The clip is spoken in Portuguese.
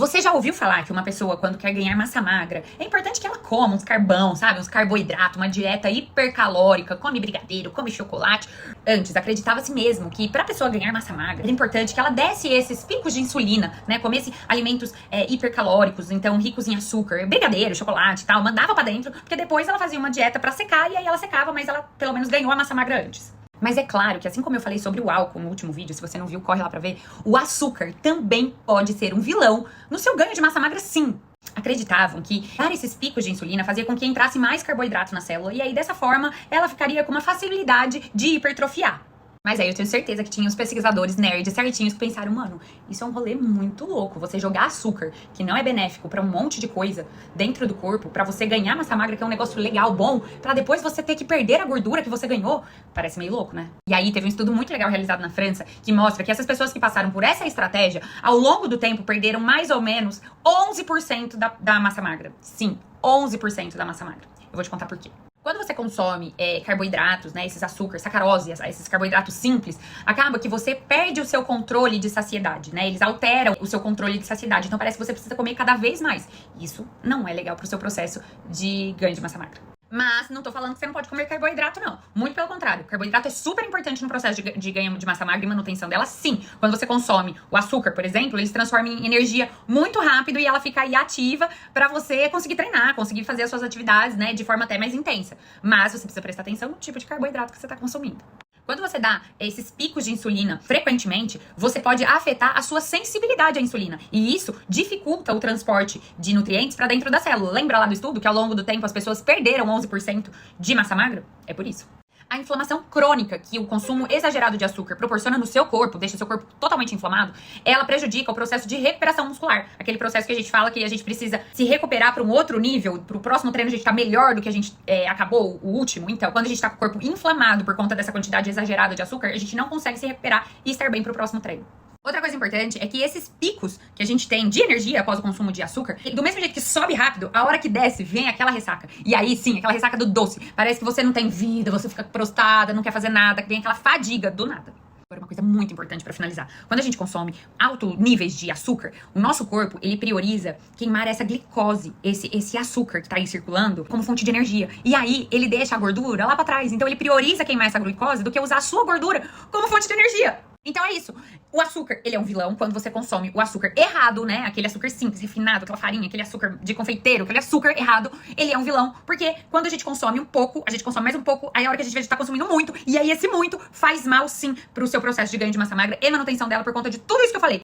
Você já ouviu falar que uma pessoa, quando quer ganhar massa magra, é importante que ela coma uns carvão, sabe? Uns carboidratos, uma dieta hipercalórica, come brigadeiro, come chocolate. Antes, acreditava-se mesmo que pra pessoa ganhar massa magra, era importante que ela desse esses picos de insulina, né? Comesse alimentos hipercalóricos, então ricos em açúcar, brigadeiro, chocolate e tal, mandava pra dentro, porque depois ela fazia uma dieta pra secar e aí ela secava, mas ela pelo menos ganhou a massa magra antes. Mas é claro que, assim como eu falei sobre o álcool no último vídeo, se você não viu, corre lá pra ver, o açúcar também pode ser um vilão no seu ganho de massa magra, sim. Acreditavam que dar esses picos de insulina fazia com que entrasse mais carboidrato na célula e aí, dessa forma, ela ficaria com uma facilidade de hipertrofiar. Mas aí eu tenho certeza que tinha os pesquisadores nerds certinhos que pensaram, mano, isso é um rolê muito louco, você jogar açúcar, que não é benéfico pra um monte de coisa dentro do corpo, pra você ganhar massa magra, que é um negócio legal, bom, pra depois você ter que perder a gordura que você ganhou. Parece meio louco, né? E aí teve um estudo muito legal realizado na França, que mostra que essas pessoas que passaram por essa estratégia, ao longo do tempo, perderam mais ou menos 11% da massa magra. Sim, 11% da massa magra. Eu vou te contar por quê. Quando você consome carboidratos, né, esses açúcares, sacarose, esses carboidratos simples, acaba que você perde o seu controle de saciedade, né? Eles alteram o seu controle de saciedade. Então parece que você precisa comer cada vez mais. Isso não é legal pro seu processo de ganho de massa magra. Mas não tô falando que você não pode comer carboidrato, não. Muito pelo contrário. Carboidrato é super importante no processo de ganho de massa magra e manutenção dela, sim. Quando você consome o açúcar, por exemplo, ele se transforma em energia muito rápido e ela fica aí ativa pra você conseguir treinar, conseguir fazer as suas atividades, né, de forma até mais intensa. Mas você precisa prestar atenção no tipo de carboidrato que você tá consumindo. Quando você dá esses picos de insulina frequentemente, você pode afetar a sua sensibilidade à insulina. E isso dificulta o transporte de nutrientes para dentro da célula. Lembra lá do estudo que ao longo do tempo as pessoas perderam 11% de massa magra? É por isso. A inflamação crônica que o consumo exagerado de açúcar proporciona no seu corpo, deixa o seu corpo totalmente inflamado, ela prejudica o processo de recuperação muscular. Aquele processo que a gente fala que a gente precisa se recuperar para um outro nível, para o próximo treino a gente tá melhor do que a gente acabou o último. Então, quando a gente tá com o corpo inflamado por conta dessa quantidade exagerada de açúcar, a gente não consegue se recuperar e estar bem para o próximo treino. Outra coisa importante é que esses picos que a gente tem de energia após o consumo de açúcar, do mesmo jeito que sobe rápido, a hora que desce, vem aquela ressaca. E aí sim, aquela ressaca do doce. Parece que você não tem vida, você fica prostrada, não quer fazer nada, que vem aquela fadiga do nada. Agora, uma coisa muito importante pra finalizar. Quando a gente consome altos níveis de açúcar, o nosso corpo, ele prioriza queimar essa glicose, esse açúcar que tá aí circulando, como fonte de energia. E aí, ele deixa a gordura lá pra trás. Então, ele prioriza queimar essa glicose do que usar a sua gordura como fonte de energia. Então é isso. O açúcar, ele é um vilão quando você consome o açúcar errado, né? Aquele açúcar simples, refinado, aquela farinha, aquele açúcar de confeiteiro, aquele açúcar errado, ele é um vilão. Porque quando a gente consome um pouco, a gente consome mais um pouco, aí a hora que a gente vê, a gente tá consumindo muito. E aí esse muito faz mal, sim, pro seu processo de ganho de massa magra e manutenção dela por conta de tudo isso que eu falei.